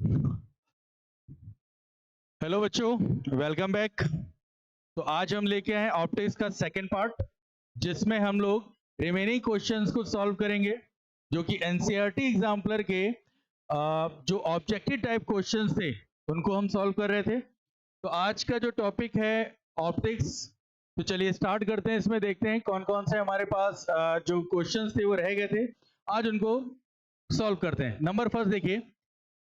Hello बच्चों, welcome back. तो आज हम लेके आए ऑप्टिक्स का सेकंड पार्ट, जिसमें हम लोग रिमेनिंग क्वेश्चंस को सॉल्व करेंगे, जो कि एनसीईआरटी एग्जाम्पलर के जो ऑब्जेक्टिव टाइप क्वेश्चंस थे उनको हम सॉल्व कर रहे थे। तो आज का जो टॉपिक है ऑप्टिक्स, तो चलिए स्टार्ट करते हैं। इसमें देखते हैं कौन कौन से हमारे पास जो क्वेश्चंस थे वो रह गए थे, आज उनको सॉल्व करते हैं। नंबर फर्स्ट देखिए,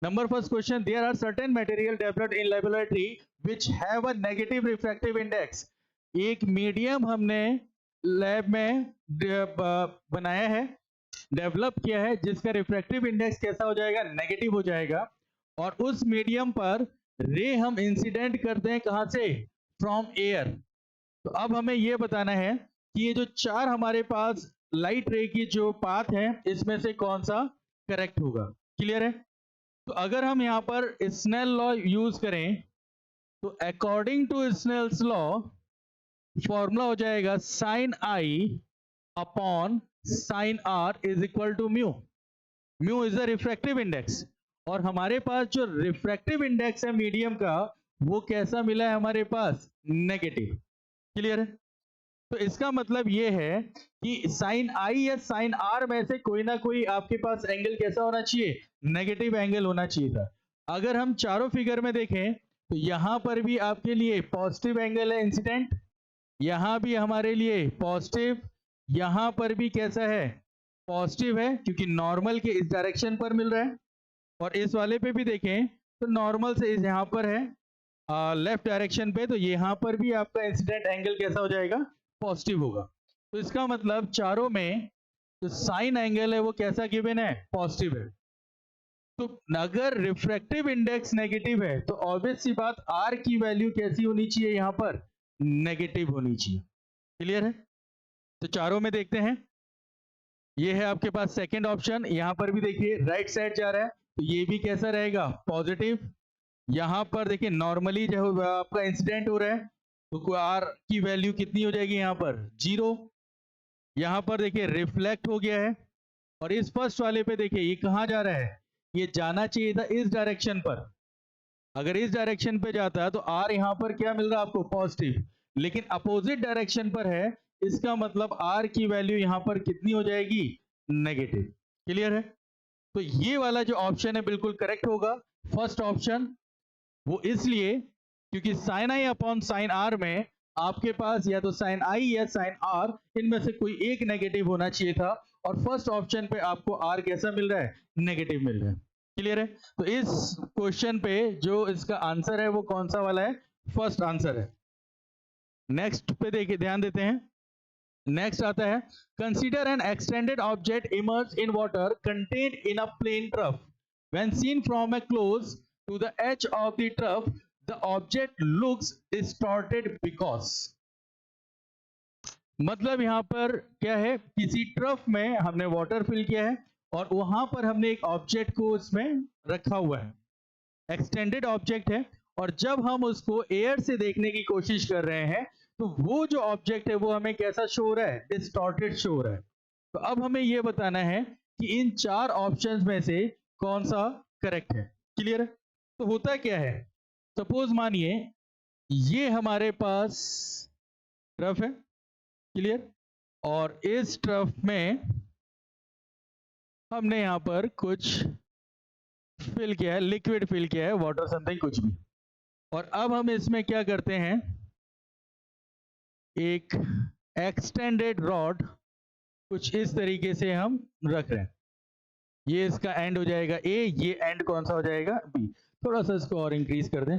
number first question, there are certain material developed in laboratory which have a negative refractive index। एक मीडियम हमने लैब में बनाया है, डेवलप किया है, जिसका रिफ्रैक्टिव इंडेक्स कैसा हो जाएगा, नेगेटिव हो जाएगा। और उस मीडियम पर रे हम इंसिडेंट करते हैं कहां से, फ्रॉम एयर। तो अब हमें यह बताना है कि ये जो चार हमारे पास लाइट रे की जो पाथ है, इसमें से कौन सा करेक्ट होगा। क्लियर है? तो अगर हम यहां पर स्नेल लॉ यूज करें, तो according to Snell's law formula हो जाएगा sine I upon sine R is equal to mu. Mu is the refractive index, और हमारे पास जो रिफ्रैक्टिव इंडेक्स है मीडियम का, वो कैसा मिला है हमारे पास, नेगेटिव। क्लियर है? तो इसका मतलब ये है कि साइन आई या साइन आर में से कोई ना कोई आपके पास एंगल कैसा होना चाहिए, नेगेटिव एंगल होना चाहिए था। अगर हम चारों फिगर में देखें, तो यहां पर भी आपके लिए पॉजिटिव एंगल है इंसिडेंट, यहां भी हमारे लिए पॉजिटिव, यहां पर भी कैसा है, पॉजिटिव है, क्योंकि नॉर्मल के इस डायरेक्शन पर मिल रहा है। और इस वाले पे भी देखें तो नॉर्मल से इस यहां पर है लेफ्ट डायरेक्शन पे, तो यहां पर भी आपका इंसिडेंट एंगल कैसा हो जाएगा, पॉजिटिव होगा। तो इसका मतलब चारों में जो साइन एंगल है वो कैसा गिवन है, पॉजिटिव है। तो अगर रिफ्रैक्टिव इंडेक्स नेगेटिव है, तो ऑब्वियस सी बात आर की वैल्यू कैसी होनी चाहिए, यहां पर नेगेटिव होनी चाहिए। क्लियर है? तो चारों में देखते हैं, ये है आपके पास सेकंड ऑप्शन। यहां पर भी देखिए राइट साइड जा रहा है, तो ये भी कैसा रहेगा, पॉजिटिव। यहां पर देखिए नॉर्मली जो आपका इंसिडेंट हो रहा है, तो आर की वैल्यू कितनी हो जाएगी, यहां पर 0। यहां पर देखिए रिफ्लेक्ट हो गया है, और इस फर्स्ट वाले पे देखिए ये कहां जा रहा है, ये जाना चाहिए था इस डायरेक्शन पर। अगर इस डायरेक्शन पे जाता है तो आर यहां पर क्या मिल रहा है आपको, पॉजिटिव, लेकिन अपोजिट डायरेक्शन पर है, इसका मतलब आर की वैल्यू यहां पर कितनी हो जाएगी, नेगेटिव। क्लियर है? तो ये वाला जो ऑप्शन है बिल्कुल करेक्ट होगा, फर्स्ट ऑप्शन। वो इसलिए क्योंकि sine I upon sine R में आपके पास या तो साइन आई या साइन आर, इनमें से कोई एक नेगेटिव होना चाहिए था, और फर्स्ट ऑप्शन पे आपको आर कैसा मिल रहा है, नेगेटिव मिल रहा है। क्लियर है? तो इस क्वेश्चन पे जो इसका आंसर है वो कौन सा वाला है, फर्स्ट आंसर है। नेक्स्ट पे देखिए, ध्यान देते हैं। नेक्स्ट आता है, consider an extended object immerse in water contained in a plane trough, when seen from a close to the edge of the trough, the object looks distorted because। मतलब यहां पर क्या है, किसी ट्रफ में हमने वाटर फिल किया है, और वहां पर हमने एक ऑब्जेक्ट को उसमें रखा हुआ है, एक्सटेंडेड ऑब्जेक्ट है, और जब हम उसको एयर से देखने की कोशिश कर रहे हैं, तो वो जो ऑब्जेक्ट है वो हमें कैसा शो हो रहा है, डिस्टॉर्टेड शो हो रहा है। तो अब हमें यह बताना है कि इन चार ऑप्शंस में से कौन सा करेक्ट है। क्लियर है? तो होता क्या है, सपोज मानिए ये हमारे पास ट्रफ है, क्लियर, और इस ट्रफ में हमने यहां पर कुछ फिल किया है, लिक्विड फिल किया है, वाटर समथिंग कुछ भी। और अब हम इसमें क्या करते हैं, एक एक्सटेंडेड रॉड कुछ इस तरीके से हम रख रहे हैं। ये इसका एंड हो जाएगा ए, ये एंड कौन सा हो जाएगा, बी। थोड़ा सा इसको और इंक्रीज कर दें,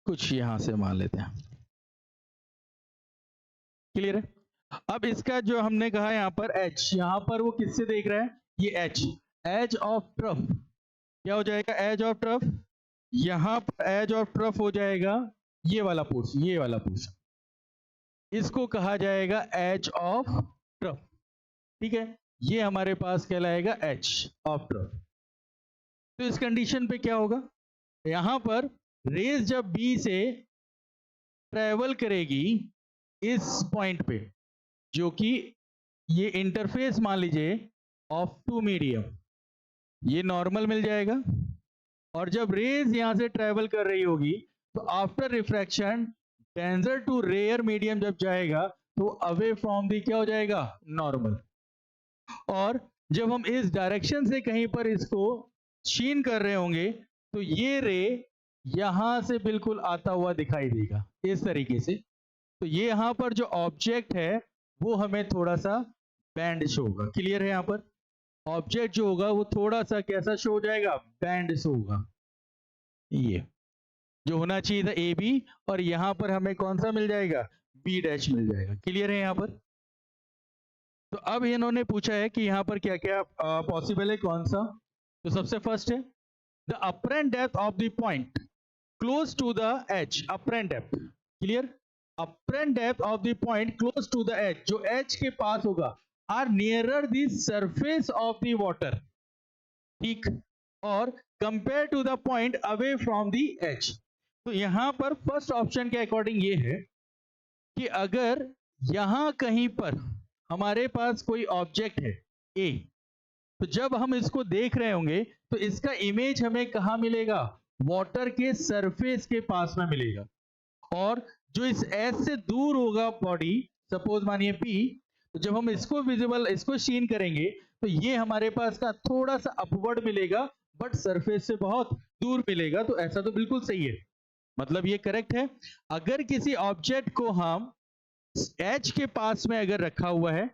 कुछ यहां से मान लेते हैं। क्लियर है? अब इसका जो हमने कहा यहां पर एच, यहां पर वो किससे देख रहा है, ये एच, एज ऑफ ट्रफ। क्या हो जाएगा, एज ऑफ ट्रफ। यहां पर एज ऑफ ट्रफ हो जाएगा ये वाला पोर्शन, ये वाला पोर्शन, इसको कहा जाएगा एज ऑफ ट्रफ। ठीक है, ये हमारे पास कहलाएगा एच ऑफ ट्रफ। तो इस कंडीशन पे क्या होगा, यहां पर रेज जब बी से ट्रेवल करेगी इस पॉइंट पे, जो कि ये इंटरफेस मान लीजिए, ऑफ टू मीडियम, ये नॉर्मल मिल जाएगा। और जब रेज यहां से ट्रेवल कर रही होगी तो after refraction denser to rare medium जब जाएगा तो अवे फ्रॉम दी क्या हो जाएगा, नॉर्मल। और जब हम इस डायरेक्शन से कहीं पर इसको शीन कर रहे होंगे तो ये रे यहां से बिल्कुल आता हुआ दिखाई देगा इस तरीके से। तो ये यहां पर जो ऑब्जेक्ट है वो हमें थोड़ा सा बैंड शो होगा। क्लियर है? यहां पर ऑब्जेक्ट जो होगा वो थोड़ा सा कैसा शो हो जाएगा, बैंड शो होगा। ये जो होना चाहिए था ए बी, और यहां पर हमें कौन सा मिल जाएगा, बी डैश मिल जाएगा। क्लियर है यहां पर? तो अब इन्होंने पूछा है कि यहां पर क्या क्या पॉसिबल है, कौन सा। तो सबसे फर्स्ट है the apparent depth of the point close to the edge, apparent depth. Clear? Apparent depth of the point close to the edge, जो एज के पास होगा, are nearer the surface of the water, ठीक, और compare to the point away from the edge. तो यहां पर first option के अकॉर्डिंग ये है कि अगर यहां कहीं पर हमारे पास कोई ऑब्जेक्ट है ए, तो जब हम इसको देख रहे होंगे तो इसका इमेज हमें कहां मिलेगा, वाटर के सरफेस के पास में मिलेगा। और जो इस एस से दूर होगा बॉडी, सपोज मानिए पी, तो जब हम इसको विजिबल, इसको शीन करेंगे तो ये हमारे पास का थोड़ा सा अपवर्ड मिलेगा, बट सरफेस से बहुत दूर मिलेगा। तो ऐसा तो बिल्कुल सही है, मतलब ये करेक्ट है। अगर किसी ऑब्जेक्ट को हम एज के पास में अगर रखा हुआ है,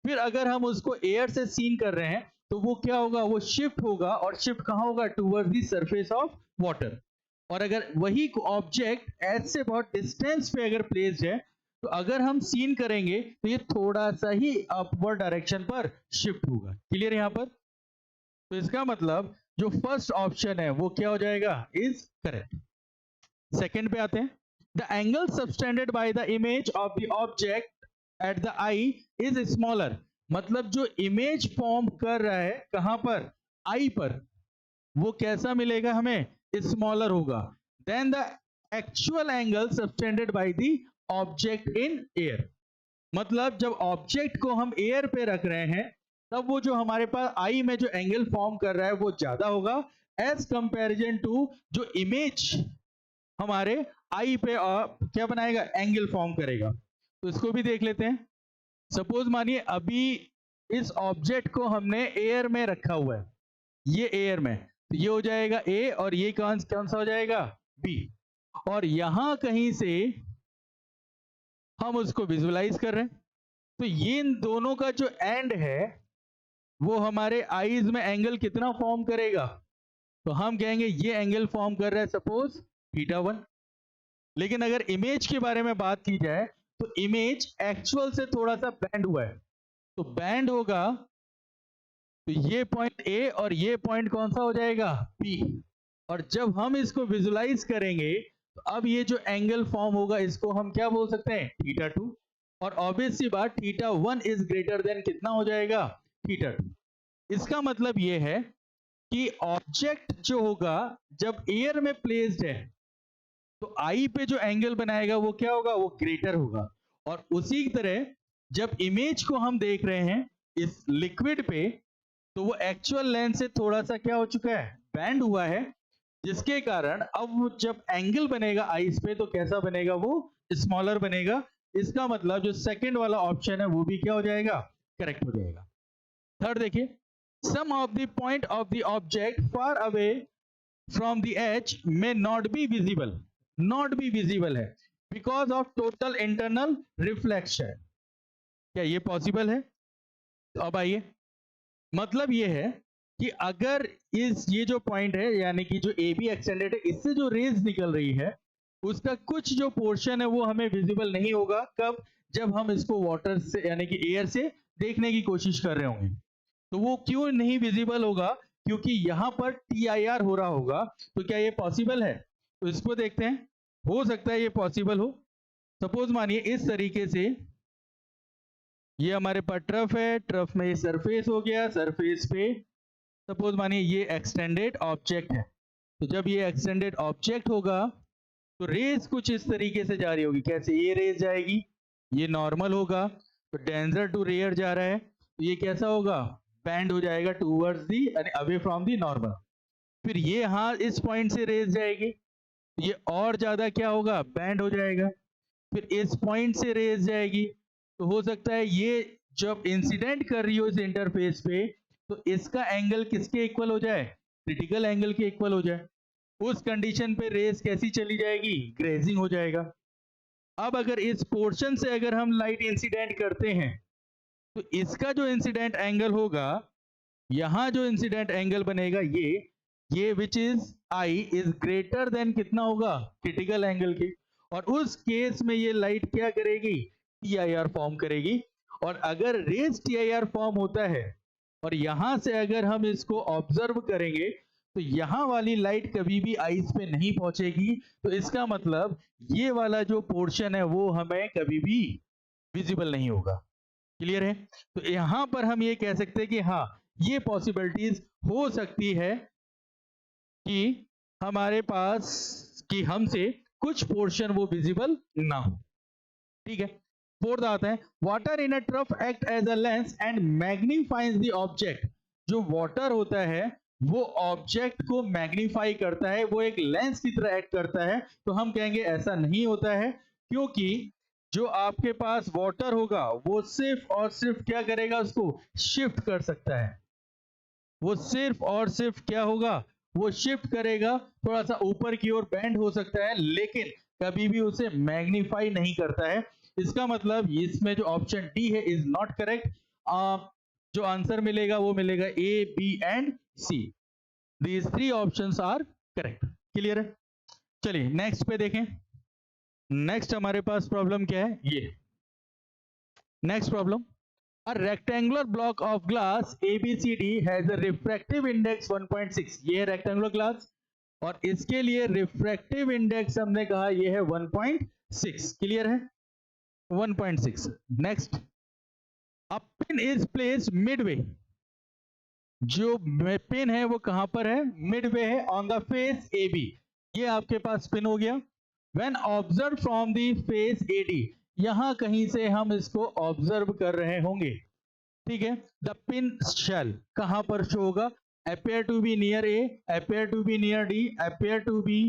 फिर अगर हम उसको एयर से सीन कर रहे हैं तो वो क्या होगा, वो शिफ्ट होगा, और शिफ्ट कहां होगा, towards the surface of water. और अगर वही ऑब्जेक्ट एज से बहुत डिस्टेंस पे अगर प्लेस्ड है तो अगर हम सीन करेंगे तो ये थोड़ा सा ही अपवर्ड डायरेक्शन पर शिफ्ट होगा। क्लियर यहां पर? तो इसका मतलब जो फर्स्ट ऑप्शन है वो क्या हो जाएगा, इज करेक्ट। सेकंड पे आते हैं, the angle subtended by the image of the object at the I is smaller, मतलब जो इमेज फॉर्म कर रहा है कहां पर, आई पर, वो कैसा मिलेगा हमें, स्मॉलर होगा than the actual angle subtended by the object in air. मतलब जब ऑब्जेक्ट को हम एयर पे रख रहे हैं तब वो जो हमारे पास आई में जो एंगल फॉर्म कर रहा है वो ज्यादा होगा एज कंपैरिजन टू जो इमेज हमारे आई पे क्या बनाएगा, एंगल फॉर्म करेगा। तो इसको भी देख लेते हैं। सपोज मानिए अभी इस ऑब्जेक्ट को हमने एयर में रखा हुआ है, ये एयर में, तो ये हो जाएगा ए, और ये कौन सा हो जाएगा, बी। और यहां कहीं से हम उसको विजुअलाइज कर रहे हैं, तो ये इन दोनों का जो एंड है वो हमारे आईज में एंगल कितना फॉर्म करेगा, तो हम कहेंगे ये एंगल फॉर्म कर रहा है सपोज θ1। लेकिन अगर इमेज के बारे में बात की जाए तो इमेज एक्चुअल से थोड़ा सा बैंड हुआ है, तो बैंड होगा तो ये पॉइंट ए और ये पॉइंट कौन सा हो जाएगा, पी। और जब हम इसको विजुलाइज करेंगे तो अब ये जो एंगल फॉर्म होगा इसको हम क्या बोल सकते हैं, θ2। और ऑब्वियस सी बात θ1 इज ग्रेटर देन कितना हो जाएगा, θ2। इसका मतलब ये है कि ऑब्जेक्ट जो होगा जब एयर में प्लेस्ड है तो आई पे जो एंगल बनाएगा वो क्या होगा, वो ग्रेटर होगा। और उसी तरह जब इमेज को हम देख रहे हैं इस लिक्विड पे तो वो एक्चुअल लेंस से थोड़ा सा क्या हो चुका है, बैंड हुआ है, जिसके कारण अब जब एंगल बनेगा आईज पे तो कैसा बनेगा, वो स्मॉलर बनेगा। इसका मतलब जो सेकंड वाला ऑप्शन है वो भी क्या हो जाएगा, करेक्ट हो जाएगा। थर्ड देखिए, some of the point of the object far away from the edge may not be visible, not be visible है because of total internal reflection. क्या ये पॉसिबल है? तो अब आइए, मतलब ये है कि अगर ये जो पॉइंट है यानी कि जो ए बी एक्सटेंडेड है, इससे जो रेज निकल रही है उसका कुछ जो पोर्शन है वो हमें विजिबल नहीं होगा। कब? जब हम इसको वाटर से यानी कि एयर से देखने की कोशिश कर रहे होंगे। तो वो क्यों नहीं विजिबल होगा, क्योंकि यहां पर TIR हो रहा होगा। तो क्या ये पॉसिबल है? तो इसको देखते हैं, हो सकता है ये पॉसिबल हो। सपोज मानिए इस तरीके से ये हमारे पास ट्रफ है, ट्रफ में ये सरफेस हो गया, सरफेस पे सपोज मानिए ये एक्सटेंडेड ऑब्जेक्ट है। तो जब ये एक्सटेंडेड ऑब्जेक्ट होगा तो रेज कुछ इस तरीके से जा रही होगी। कैसे? ये रेज जाएगी, ये नॉर्मल होगा, तो डेंजर टू रेयर जा रहा है, तो ये कैसा होगा, बैंड हो जाएगा टूवर्ड्स दी यानी अवे फ्रॉम दी नॉर्मल। फिर ये यहाँ इस पॉइंट से रेज जाएगी, ये और ज्यादा क्या होगा, बैंड हो जाएगा। फिर इस पॉइंट से रेज जाएगी, तो हो सकता है ये जब इंसिडेंट कर रही हो इस इंटरफेस पे, तो इसका एंगल किसके इक्वल हो जाए, क्रिटिकल एंगल के इक्वल हो जाए। उस कंडीशन पे रेज कैसी चली जाएगी, ग्रेजिंग हो जाएगा। अब अगर इस पोर्शन से अगर हम लाइट इंसिडेंट करते हैं, तो इसका जो इंसिडेंट एंगल होगा, यहां जो इंसिडेंट एंगल बनेगा ये which is I is greater then कितना होगा, क्रिटिकल एंगल के। और उस केस में ये लाइट क्या करेगी, TIR फॉर्म करेगी। और अगर रेज TIR फॉर्म होता है और यहां से अगर हम इसको ऑब्जर्व करेंगे, तो यहां वाली लाइट कभी भी आईज पे नहीं पहुंचेगी। तो इसका मतलब ये वाला जो पोर्शन है वो हमें कभी भी विजिबल नहीं होगा। क्लियर है? तो यहां पर हम ये कह सकते हैं कि हाँ, ये पॉसिबिलिटीज हो सकती है कि हमारे पास कि हमसे कुछ पोर्शन वो विजिबल ना हो। ठीक है। फोर्थ आता है, water in a trough act as a lens and magnifies the object. जो वाटर होता है वो ऑब्जेक्ट को मैग्नीफाई करता है, वो एक लेंस की तरह एक्ट करता है। तो हम कहेंगे ऐसा नहीं होता है, क्योंकि जो आपके पास वाटर होगा वो सिर्फ और सिर्फ क्या करेगा, उसको शिफ्ट कर सकता है। वो सिर्फ और सिर्फ क्या होगा, वो शिफ्ट करेगा, थोड़ा सा ऊपर की ओर बेंड हो सकता है, लेकिन कभी भी उसे मैग्नीफाई नहीं करता है। इसका मतलब इसमें जो ऑप्शन डी है इज नॉट करेक्ट। जो आंसर मिलेगा वो मिलेगा A, B and C. These three options are correct. Clear है? चलिए नेक्स्ट पे देखें। नेक्स्ट हमारे पास प्रॉब्लम क्या है, ये next problem, a rectangular block of glass ABCD has a refractive index 1.6। ये है रेक्टेंगुलर ग्लास और इसके लिए रिफ्रैक्टिव इंडेक्स हमने कहा ये है 1.6। क्लियर है? 1.6। Next, a pin is placed midway। जो पिन है वो कहां पर है, मिडवे है, ऑन द फेस AB। ये आपके पास पिन हो गया। When observed from the face AD, यहां कहीं से हम इसको ऑब्जर्व कर रहे होंगे। ठीक है। द पिन शेल कहां पर शो होगा, appear to be near A, appear to be near D, appear to be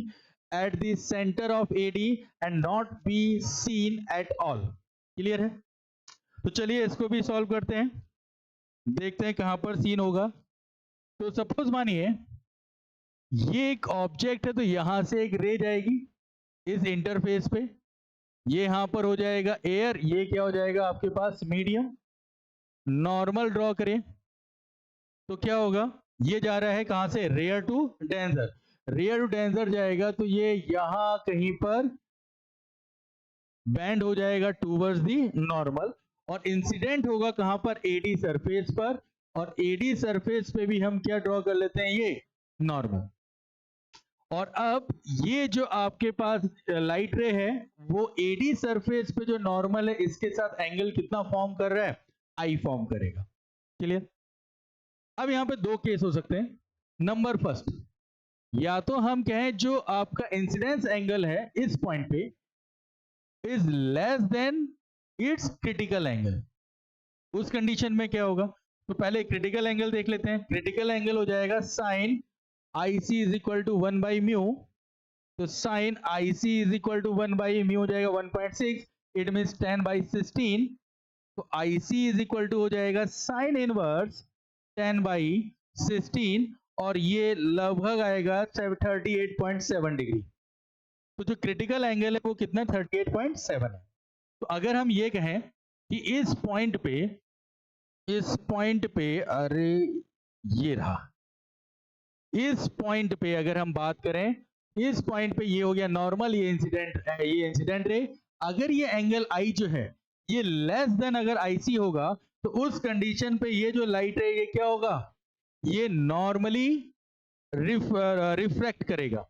at the center of AD and not be seen at all। Clear है? तो चलिए इसको भी सॉल्व करते हैं, देखते हैं कहां पर सीन होगा। तो सपोज मानिए ये एक ऑब्जेक्ट है, तो यहां से एक रे जाएगी इस इंटरफेस पे, ये यहां पर हो जाएगा एयर, ये क्या हो जाएगा आपके पास मीडियम। नॉर्मल ड्रॉ करें तो क्या होगा, ये जा रहा है कहां से, rare to denser. Rare to denser जाएगा तो ये यहां कहीं पर बैंड हो जाएगा टूवर्ड्स दी नॉर्मल, और इंसिडेंट होगा कहां पर, एडी सरफेस पर। और एडी सरफेस पे भी हम क्या ड्रॉ कर लेते हैं, ये नॉर्मल। और अब ये जो आपके पास लाइट रे है वो एडी सरफेस पे जो नॉर्मल है इसके साथ एंगल कितना फॉर्म कर रहा है, आई फॉर्म करेगा। क्लियर? अब यहां पे दो केस हो सकते हैं। नंबर फर्स्ट, या तो हम कहें जो आपका इंसिडेंस एंगल है इस पॉइंट पे is less than it's critical angle. उस कंडीशन में क्या होगा, तो पहले क्रिटिकल एंगल देख लेते हैं। क्रिटिकल एंगल हो जाएगा sine IC is equal to 1 by mu. तो sine IC is equal to 1 by mu हो जाएगा 1.6, इट मीन्स 10 बाई 16। तो IC इज इक्वल टू हो जाएगा साइन इनवर्स 10 बाई 16, और ये लगभग आएगा 38.7 डिग्री। तो जो क्रिटिकल एंगल है वो कितना, 38.7 है। तो अगर हम ये कहें कि इस पॉइंट पे अरे ये रहा, इस पॉइंट पे अगर हम बात करें, इस पॉइंट पे ये हो गया नॉर्मल, ये इंसिडेंट रे। अगर ये एंगल आई जो है ये लेस देन अगर IC होगा, तो उस कंडीशन पे ये जो लाइट है ये क्या होगा, ये नॉर्मली रिफ्रैक्ट करेगा।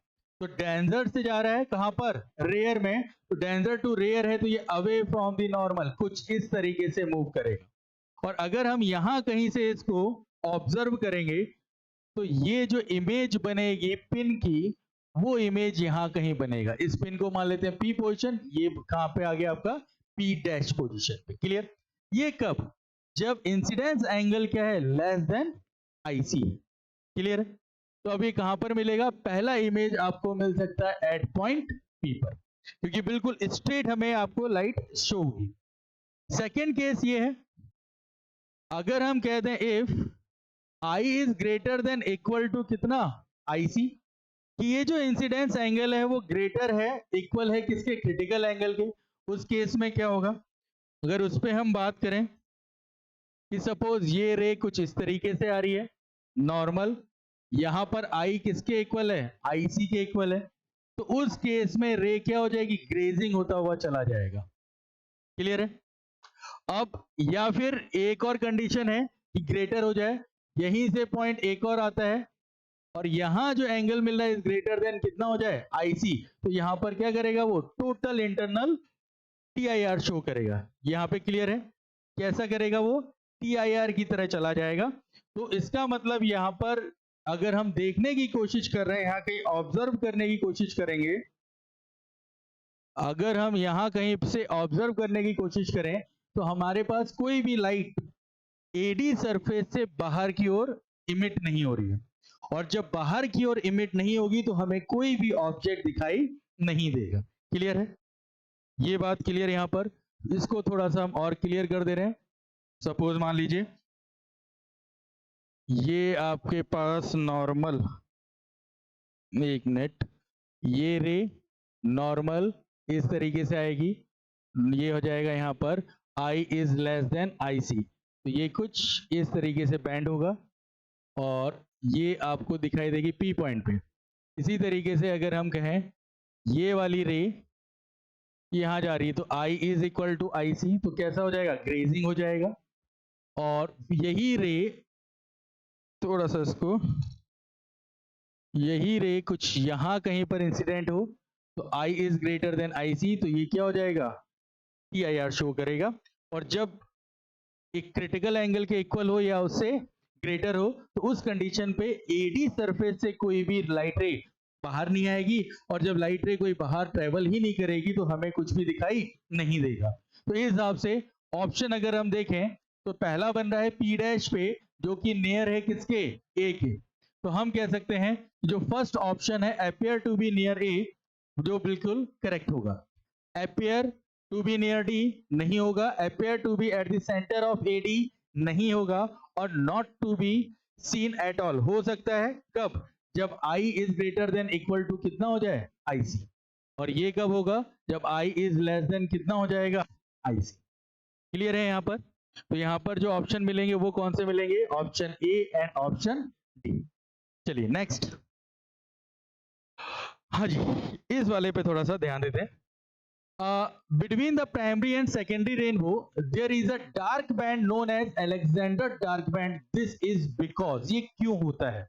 तो डेंजर से जा रहा है कहां पर, रेयर में। तो डेंजर टू रेयर है तो ये अवे फ्रॉम द नॉर्मल कुछ इस तरीके से मूव करेगा। और अगर हम यहां कहीं से इसको ऑब्जर्व करेंगे तो ये जो इमेज बनेगी पिन की, वो इमेज यहां कहीं बनेगा। इस पिन को मान लेते हैं P पोजीशन, ये कहां पे आ गया आपका P डैश पोजीशन पे। क्लियर? ये कब, जब इंसिडेंस एंगल क्या है, लेस देन आईसी। क्लियर है? तो अभी कहां पर मिलेगा, पहला इमेज आपको मिल सकता है एट पॉइंट पी पर, क्योंकि बिल्कुल स्ट्रेट हमें आपको लाइट शो होगी। सेकेंड केस ये है, अगर हम कह दें if I is greater than equal to कितना, आईसी, कि ये जो इंसिडेंस एंगल है वो ग्रेटर है, इक्वल है किसके, क्रिटिकल एंगल के। उस केस में क्या होगा, अगर उस पर हम बात करें कि सपोज ये रे कुछ इस तरीके से आ रही है नॉर्मल, यहां पर आई किसके इक्वल है, आईसी के इक्वल है, तो उस केस में रे क्या हो जाएगी, ग्रेजिंग होता हुआ चला जाएगा। क्लियर है? अब या फिर एक और कंडीशन है कि ग्रेटर हो जाए, यहीं से पॉइंट एक और आता है और यहां जो एंगल मिल रहा है इज ग्रेटर देन कितना हो जाए, आईसी, तो यहां पर क्या करेगा, वो टोटल इंटरनल टीआईआर शो करेगा। यहां पे क्लियर है, कैसा करेगा, वो टीआईआर की तरह चला जाएगा। तो इसका मतलब यहां पर अगर हम देखने की कोशिश कर रहे हैं, यहां कहीं ऑब्जर्व करने की कोशिश करेंगे, अगर हम यहां कहीं से ऑब्जर्व करने की कोशिश करें तो हमारे पास कोई भी लाइट एडी सरफेस से बाहर की ओर इमिट नहीं हो रही है, और जब बाहर की ओर इमिट नहीं होगी तो हमें कोई भी ऑब्जेक्ट दिखाई नहीं देगा। क्लियर है? ये बात क्लियर यहां पर, इसको थोड़ा सा हम और क्लियर कर दे रहे हैं। सपोज मान लीजिए ये आपके पास नॉर्मल, एक मिनट, ये रे नॉर्मल इस तरीके से आएगी, ये हो जाएगा यहां पर I is less than IC, तो ये कुछ इस तरीके से बैंड होगा और ये आपको दिखाई देगी P पॉइंट पे। इसी तरीके से अगर हम कहें ये वाली रे यहां जा रही है तो I is equal to IC, तो कैसा हो जाएगा, ग्रेजिंग हो जाएगा। और यही रे, थोड़ा सा इसको, यही रे कुछ यहां कहीं पर इंसिडेंट हो तो I is greater then IC, तो ये क्या हो जाएगा, TIR शो करेगा। और जब एक क्रिटिकल एंगल के इक्वल हो या उससे ग्रेटर हो तो उस कंडीशन पे एडी सरफेस से कोई भी लाइट रे बाहर नहीं आएगी, और जब लाइट रे कोई बाहर ट्रेवल ही नहीं करेगी तो हमें कुछ भी दिखाई नहीं देगा। तो इस हिसाब से ऑप्शन अगर हम देखें तो पहला बन रहा है पी डैश पे, जो कि नियर है किसके, ए के, तो हम कह सकते हैं जो फर्स्ट ऑप्शन है appear to be near A, जो बिल्कुल करेक्ट होगा। Appear to be near D नहीं होगा, appear to be at the centre of AD नहीं होगा, और not to be seen at all हो सकता है कब, जब I is greater than equal to कितना हो जाए, IC, और ये कब होगा, जब I इज लेस देन कितना हो जाएगा, IC। क्लियर है यहां पर? तो यहां पर जो ऑप्शन मिलेंगे वो कौन से मिलेंगे, option A and option D. चलिए नेक्स्ट, हाँ जी, इस वाले पे थोड़ा सा ध्यान देते हैं। Between the primary and secondary rainbow there is a dark band known as Alexander dark band. This is because, ये क्यों होता है,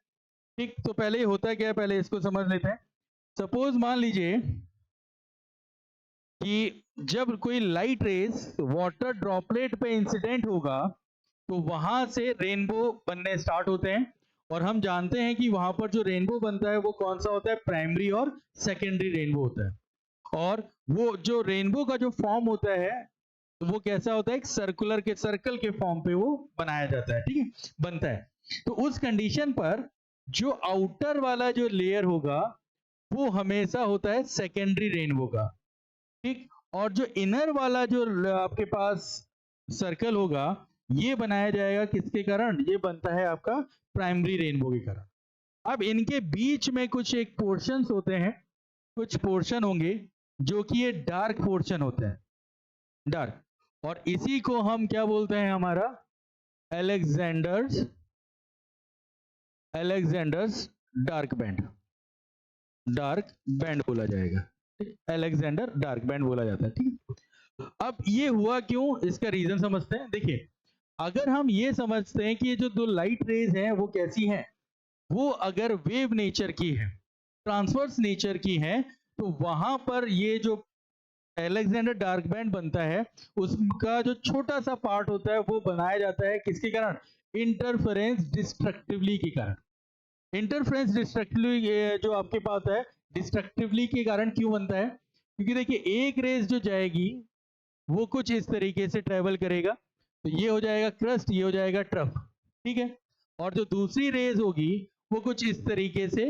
ठीक, तो पहले ये होता क्या है, पहले इसको समझ लेते हैं। सपोज मान लीजिए कि जब कोई लाइट रेज वाटर ड्रॉपलेट पे इंसिडेंट होगा तो वहां से रेनबो बनने स्टार्ट होते हैं, और हम जानते हैं कि वहां पर जो रेनबो बनता है वो कौन सा होता है, प्राइमरी और सेकेंडरी रेनबो होता है। और वो जो रेनबो का जो फॉर्म होता है तो वो कैसा होता है, एक सर्कुलर के सर्कल के फॉर्म पे वो बनाया जाता है, ठीक है, बनता है। तो उस कंडीशन पर जो आउटर वाला जो लेयर होगा वो हमेशा होता है सेकेंडरी रेनबो का, ठीक, और जो इनर वाला जो आपके पास सर्कल होगा ये बनाया जाएगा किसके कारण, ये बनता है आपका प्राइमरी रेनबो के कारण। अब इनके बीच में कुछ एक पोर्शंस होते हैं, कुछ पोर्शन होंगे जो कि ये डार्क पोर्शन होता है, डार्क, और इसी को हम क्या बोलते हैं, हमारा Alexander's dark band, dark band बोला जाएगा, अलेक्जेंडर डार्क बैंड बोला जाता है, ठीक। अब ये हुआ क्यों, इसका रीजन समझते हैं। देखिए, अगर हम ये समझते हैं कि ये जो दो लाइट रेज हैं वो कैसी हैं, वो अगर वेव नेचर की है, ट्रांसवर्स नेचर की है, तो वहां पर ये जो अलेक्जेंडर डार्क बैंड बनता है उसका जो छोटा सा पार्ट होता है वो बनाया जाता है किसके कारण, इंटरफेरेंस डिस्ट्रक्टिवली के कारण। इंटरफेरेंस डिस्ट्रक्टिवली जो आपके पास है, डिस्ट्रक्टिवली के कारण क्यों बनता है, क्योंकि देखिए एक रेज जो जाएगी वो कुछ इस तरीके से ट्रेवल करेगा, तो ये हो जाएगा क्रस्ट, ये हो जाएगा ट्रफ, ठीक है। और जो दूसरी रेज होगी वो कुछ इस तरीके से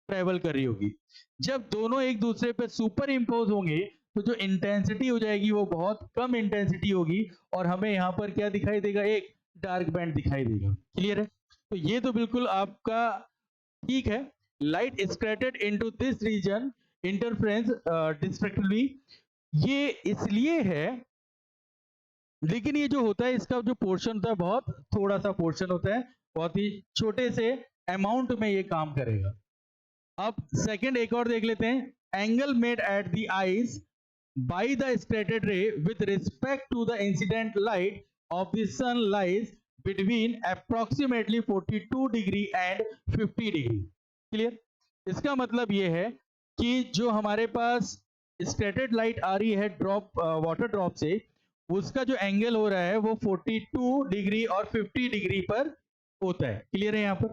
ट्रेवल कर रही होगी। जब दोनों एक दूसरे पे सुपर इम्पोज होंगे तो जो इंटेंसिटी हो जाएगी वो बहुत कम इंटेंसिटी होगी और हमें यहाँ पर क्या दिखाई देगा, एक डार्क बैंड दिखाई देगा। क्लियर है? तो ये तो बिल्कुल आपका ठीक है। Light scattered into this region interference destructively, ये इसलिए है, लेकिन ये जो होता है इसका जो पोर्शन होता है बहुत थोड़ा सा पोर्शन होता है, बहुत ही छोटे से अमाउंट में ये काम करेगा। अब सेकंड एक और देख लेते हैं। Angle made at the eyes by the scattered ray with respect to the incident light of the sun lies between approximately 42 degree and 50 degree. Clear? इसका मतलब ये है कि जो हमारे पास स्कैटर्ड लाइट आ रही है ड्रॉप वाटर ड्रॉप से, उसका जो एंगल हो रहा है वो 42 डिग्री और 50 डिग्री पर होता है। क्लियर है? यहाँ पर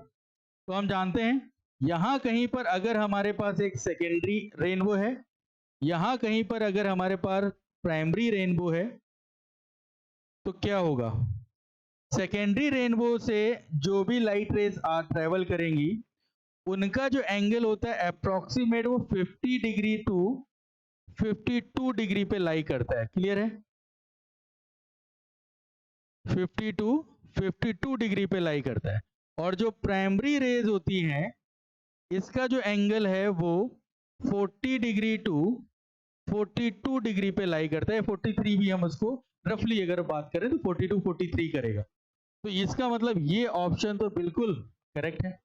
तो हम जानते हैं यहां कहीं पर अगर हमारे पास एक सेकेंडरी रेनबो है, यहां कहीं पर अगर हमारे पास प्राइमरी रेनबो है, तो क्या होगा, सेकेंडरी रेनबो से जो भी लाइट रेज ट्रेवल करेंगी उनका जो एंगल होता है अप्रोक्सीमेट वो 50 डिग्री टू 52 डिग्री पे लाई करता है। क्लियर है? 50 टू 52 डिग्री पे लाई करता है। और जो प्राइमरी रेज होती हैं इसका जो एंगल है वो 40 डिग्री टू 42 डिग्री पे लाई करता है। 43 भी हम उसको रफली अगर बात करें तो 42 43 करेगा। तो इसका मतलब ये ऑप्शन तो बिल्कुल करेक्ट है।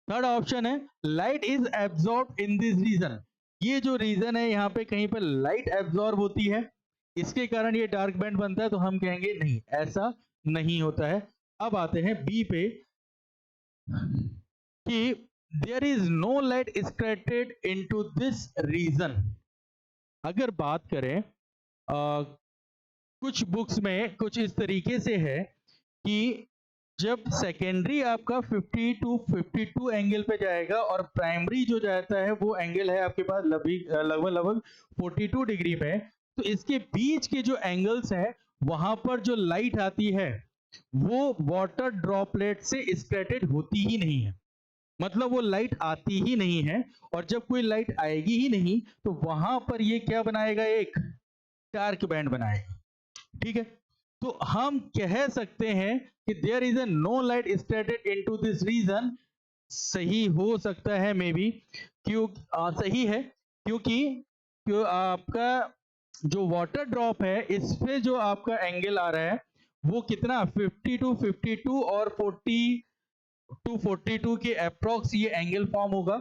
थर्ड ऑप्शन है light is absorb in this region. ये जो रीजन है यहाँ पे कहीं पर लाइट एब्जॉर्ब होती है, इसके कारण ये डार्क बैंड बनता है, तो हम कहेंगे नहीं, ऐसा नहीं होता है। अब आते हैं बी पे कि there is no light scattered into this region। अगर बात करें कुछ बुक्स में कुछ इस तरीके से है कि जब सेकेंडरी आपका 50 टू 52 एंगल पे जाएगा और प्राइमरी जो जाता है वो एंगल है आपके पास लगभग 42 डिग्री पे, तो इसके बीच के जो एंगल्स हैं वहां पर जो लाइट आती है वो वाटर ड्रॉपलेट से स्कैटर्ड होती ही नहीं है। मतलब वो लाइट आती ही नहीं है, और जब कोई लाइट आएगी ही नहीं तो वहां पर ये क्या बनाएगा, एक डार्क बैंड बनाएगा। ठीक है? तो हम कह सकते हैं कि there is a no light scattered into this region. सही हो सकता है मे बी, क्यों सही है, क्योंकि आपका जो वाटर ड्रॉप है इस पे जो आपका एंगल आ रहा है वो कितना 50 टू 52 और 40 टू 42 के अप्रोक्स ये एंगल फॉर्म होगा,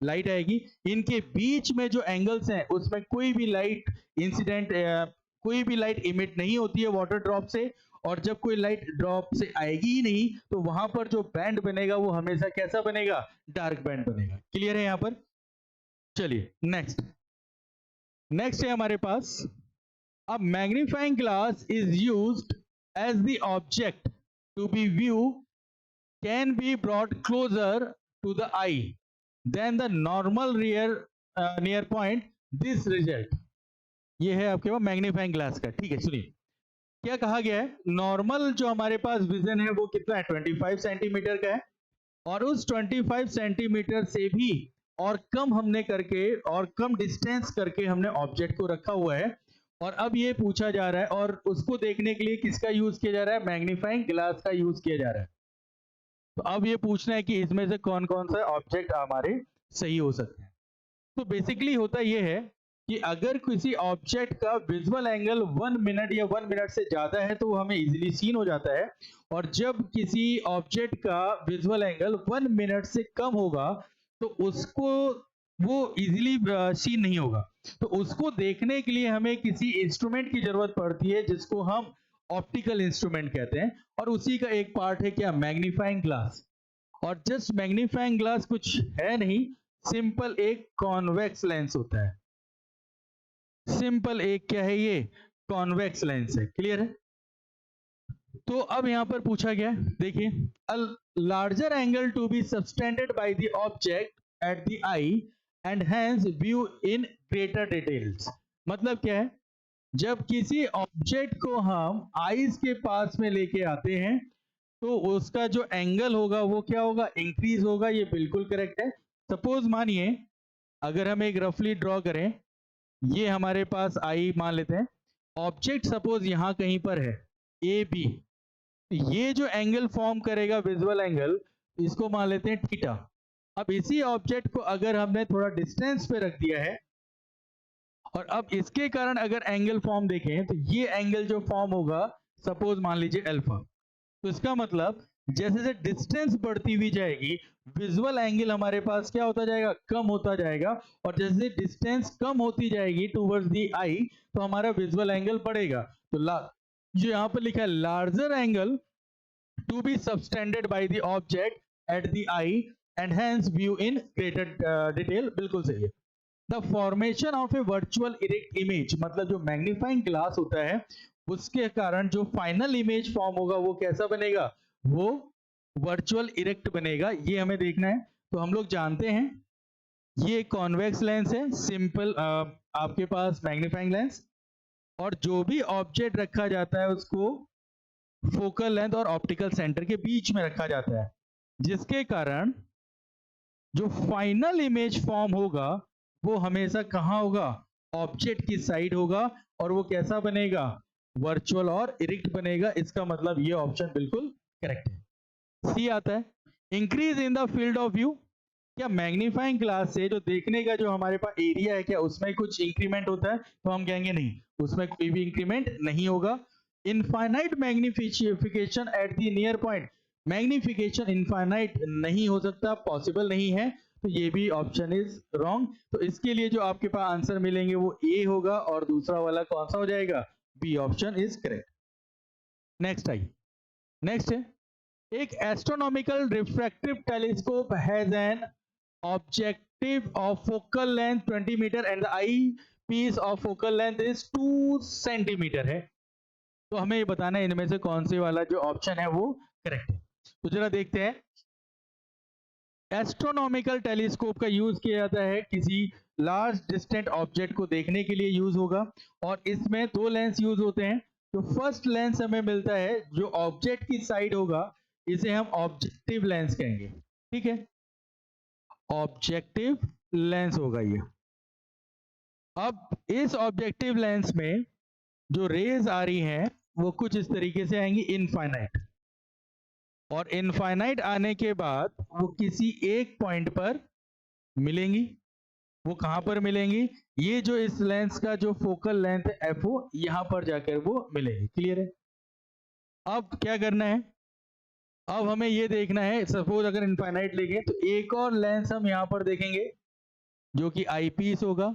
लाइट आएगी। इनके बीच में जो एंगल्स हैं उसमें कोई भी लाइट इंसिडेंट कोई भी लाइट इमिट नहीं होती है वाटर ड्रॉप से, और जब कोई लाइट ड्रॉप से आएगी ही नहीं तो वहां पर जो बैंड बनेगा वो हमेशा कैसा बनेगा, डार्क बैंड बनेगा। क्लियर है यहां पर? चलिए नेक्स्ट है हमारे पास, अब magnifying glass is used as the object to be view can be brought closer to the eye than the normal near point this result। ये है आपके पास मैग्नीफाइंग ग्लास का। ठीक है, सुनिए क्या कहा गया है। नॉर्मल जो हमारे पास विजन है वो कितना है, 25 सेंटीमीटर का है, और उस 25 सेंटीमीटर से भी और कम हमने करके और कम डिस्टेंस करके हमने ऑब्जेक्ट को रखा हुआ है, और अब ये पूछा जा रहा है और उसको देखने के लिए किसका यूज किया जा रहा है, मैग्नीफाइंग ग्लास का यूज किया जा रहा है। तो अब ये पूछना है कि इसमें से कौन कौन सा ऑब्जेक्ट हमारे सही हो सकते हैं। तो बेसिकली होता ये है कि अगर किसी ऑब्जेक्ट का विजुअल एंगल 1 मिनट या 1 मिनट से ज्यादा है तो वो हमें इजीली सीन हो जाता है, और जब किसी ऑब्जेक्ट का विजुअल एंगल 1 मिनट से कम होगा तो उसको वो इजीली सीन नहीं होगा। तो उसको देखने के लिए हमें किसी इंस्ट्रूमेंट की जरूरत पड़ती है जिसको हम ऑप्टिकल इंस्ट्रूमेंट कहते हैं, और उसी का एक पार्ट है क्या, मैग्नीफाइंग ग्लास। और जस्ट मैग्नीफाइंग ग्लास कुछ है नहीं, सिंपल एक कॉन्वेक्स लेंस होता है। सिंपल एक क्या है, ये कॉन्वेक्स लेंस है। क्लियर है? तो अब यहां पर पूछा गया, देखिए, a larger angle to be subtended by the object at the eye and hence view in greater details. मतलब क्या है जब किसी ऑब्जेक्ट को हम आईज के पास में लेके आते हैं तो उसका जो एंगल होगा वो क्या होगा, इंक्रीज होगा। ये बिल्कुल करेक्ट है। सपोज मानिए अगर हम एक रफली ड्रॉ करें, ये हमारे पास आई मान लेते हैं, ऑब्जेक्ट सपोज यहां कहीं पर है ए बी, ये जो एंगल फॉर्म करेगा विजुअल एंगल, इसको मान लेते हैं थीटा। अब इसी ऑब्जेक्ट को अगर हमने थोड़ा डिस्टेंस पे रख दिया है और अब इसके कारण अगर एंगल फॉर्म देखें तो ये एंगल जो फॉर्म होगा सपोज मान लीजिए अल्फा। तो इसका मतलब जैसे जैसे डिस्टेंस बढ़ती हुई जाएगी विजुअल एंगल हमारे पास क्या होता जाएगा, कम होता जाएगा। और जैसे डिस्टेंस कम होती जाएगी टूवर्ड्स दी आई तो हमारा विजुअल एंगल बढ़ेगा। तो जो यहाँ पर लिखा है larger angle to be subtended by the object at the eye and hence view in greater detail, बिल्कुल सही है। The formation of a virtual erect image, मतलब जो मैग्नीफाइंग ग्लास होता है उसके कारण जो फाइनल इमेज फॉर्म होगा वो कैसा बनेगा, वो वर्चुअल इरेक्ट बनेगा। ये हमें देखना है। तो हम लोग जानते हैं ये कॉन्वेक्स लेंस है, सिंपल आपके पास मैग्नीफाइंग लेंस, और जो भी ऑब्जेक्ट रखा जाता है उसको फोकल लेंथ और ऑप्टिकल सेंटर के बीच में रखा जाता है, जिसके कारण जो फाइनल इमेज फॉर्म होगा वो हमेशा कहां होगा, ऑब्जेक्ट की साइड होगा। और वो कैसा बनेगा, वर्चुअल और इरेक्ट बनेगा। इसका मतलब ये ऑप्शन बिल्कुल करेक्ट है। सी आता है, increase in the field of view. क्या मैग्नीफाइंग ग्लास से जो देखने का जो हमारे पास एरिया है क्या उसमें कुछ इंक्रीमेंट होता है, तो हम कहेंगे नहीं, उसमें कोई भी इंक्रीमेंट नहीं होगा। Infinite magnification at the near point, magnification infinite नहीं हो सकता, पॉसिबल नहीं है। तो ये भी ऑप्शन इज रॉन्ग। तो इसके लिए जो आपके पास आंसर मिलेंगे वो ए होगा और दूसरा वाला कौन सा हो जाएगा, B option is correct. Next I, next है, एक astronomical refractive telescope has an objective of focal length 20 meter and the eye piece of focal length is 2 centimeter है। तो हमें ये बताना है इनमें से कौन से वाला जो ऑप्शन है वो करेक्ट है। तो जरा देखते हैं, एस्ट्रोनॉमिकल टेलीस्कोप का यूज किया जाता है किसी लार्ज डिस्टेंट ऑब्जेक्ट को देखने के लिए यूज होगा। और इसमें दो लेंस यूज होते हैं। तो फर्स्ट लेंस हमें मिलता है जो ऑब्जेक्ट की साइड होगा, इसे हम ऑब्जेक्टिव लेंस कहेंगे। ठीक है, ऑब्जेक्टिव लेंस होगा ये। अब इस ऑब्जेक्टिव लेंस में जो रेज आ रही हैं वो कुछ इस तरीके से आएंगी, इनफाइनाइट। और इनफाइनाइट आने के बाद वो किसी एक पॉइंट पर मिलेंगी। वो कहां पर मिलेंगी, ये जो इस लेंस का जो फोकल लेंथ है एफओ, यहां पर जाकर वो मिलेगी। क्लियर है। अब क्या करना है, अब हमें ये देखना है, सपोज अगर इनफाइनाइट लेंगे तो एक और लेंस हम यहां पर देखेंगे जो कि आईपीस होगा।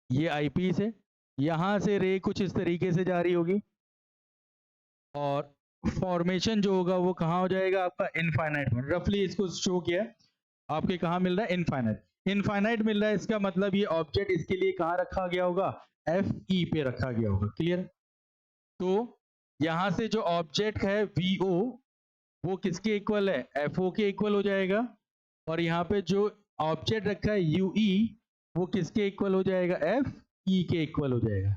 ये आईपीस है, यहां से रे कुछ इस तरीके से जा रही होगी और फॉर्मेशन जो होगा वो कहां हो जाएगा आपका, इनफाइनाइट में। रफली इसको शो किया, आपके कहां मिल रहा है, इनफाइनाइट। इनफाइनाइट मिल रहा है, इसका मतलब ये ऑब्जेक्ट इसके लिए कहां रखा गया होगा, एफ ई पे रखा गया होगा। क्लियर। तो यहां से जो ऑब्जेक्ट है वी ओ वो किसके इक्वल है, एफ ओ के इक्वल हो जाएगा। और यहाँ पे जो ऑब्जेक्ट रखा है यू ई वो किसके इक्वल हो जाएगा, एफ ई के इक्वल हो जाएगा।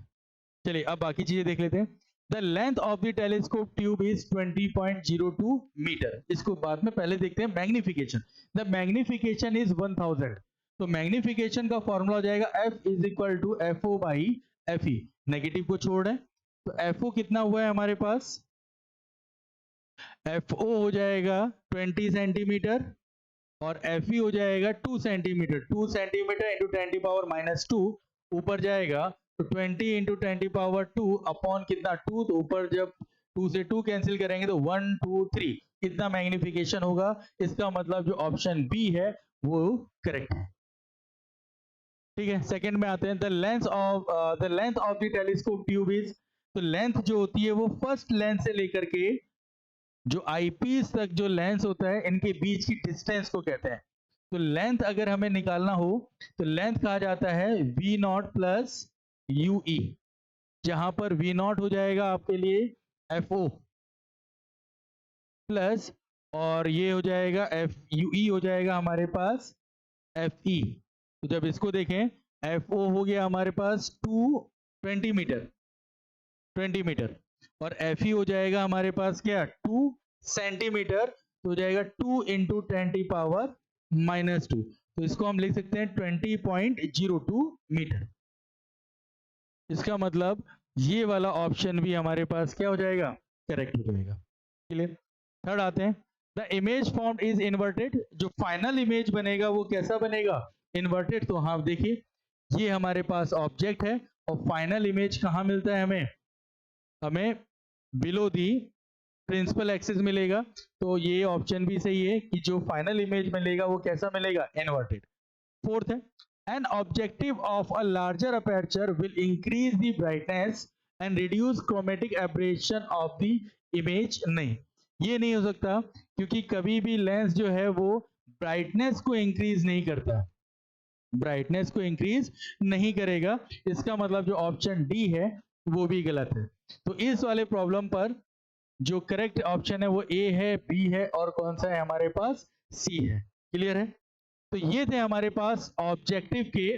चलिए अब बाकी चीजें देख लेते हैं। The length of the telescope tube is 20.02 metre. इसको बाद में, पहले देखते हैं मैग्निफिकेशन। The magnification is 1000। तो मैग्निफिकेशन का फॉर्मूला हो जाएगा F is equal to F O by F E. Negative को छोड़ रहे हैं तो एफ ओ कितना हुआ है हमारे पास, एफ ओ हो जाएगा 20 सेंटीमीटर और एफ ई हो जाएगा 2 सेंटीमीटर। 2 सेंटीमीटर इंटू 10⁻⁻2 ऊपर जाएगा तो 20 इंटू 10⁻2 अपॉन कितना 2, तो ऊपर जब 2 से 2 कैंसिल करेंगे तो 1 2 3 कितना मैग्निफिकेशन होगा। इसका मतलब जो ऑप्शन बी है वो करेक्ट है। ठीक है, सेकंड में आते हैं। The length of the telescope tube is, तो लेंथ जो होती है वो फर्स्ट लेंस से लेकर के जो आईपीस तक जो लेंस होता है इनके बीच की डिस्टेंस को कहते हैं। तो लेंथ अगर हमें निकालना हो तो लेंथ कहा जाता है V naught plus U E, जहां पर वी नॉट हो जाएगा आपके लिए एफ ओ प्लस, और ये हो जाएगा एफ यू ई हो जाएगा हमारे पास एफ ई। तो जब इसको देखें एफ ओ हो गया हमारे पास 2 20 मीटर, 20 मीटर, और एफ हो जाएगा हमारे पास क्या, 2 सेंटीमीटर, तो हो जाएगा 2 इंटू 10⁻⁻²। तो इसको हम लिख सकते हैं 20.02 मीटर। इसका मतलब ये वाला ऑप्शन भी हमारे पास क्या हो जाएगा, करेक्ट हो जाएगा। क्लियर। थर्ड आते हैं, the image form is inverted, जो फाइनल इमेज बनेगा वो कैसा बनेगा, इन्वर्टेड। तो हाँ देखिए, ये हमारे पास ऑब्जेक्ट है और फाइनल इमेज कहाँ मिलता है हमें, हमें बिलो दी प्रिंसिपल एक्सिस मिलेगा। तो ये ऑप्शन भी सही है कि जो फाइनल इमेज मिलेगा वो कैसा मिलेगा, इन्वर्टेड। फोर्थ है, an objective of a larger aperture will increase the brightness and reduce chromatic aberration of the image. नहीं, ये नहीं हो सकता, क्योंकि कभी भी लेंस जो है वो ब्राइटनेस को इंक्रीज नहीं करता, ब्राइटनेस को इंक्रीज नहीं करेगा। इसका मतलब जो ऑप्शन डी है वो भी गलत है। तो इस वाले प्रॉब्लम पर जो करेक्ट ऑप्शन है वो ए है, बी है, और कौन सा है हमारे पास, सी है। क्लियर है। तो ये थे हमारे पास ऑब्जेक्टिव के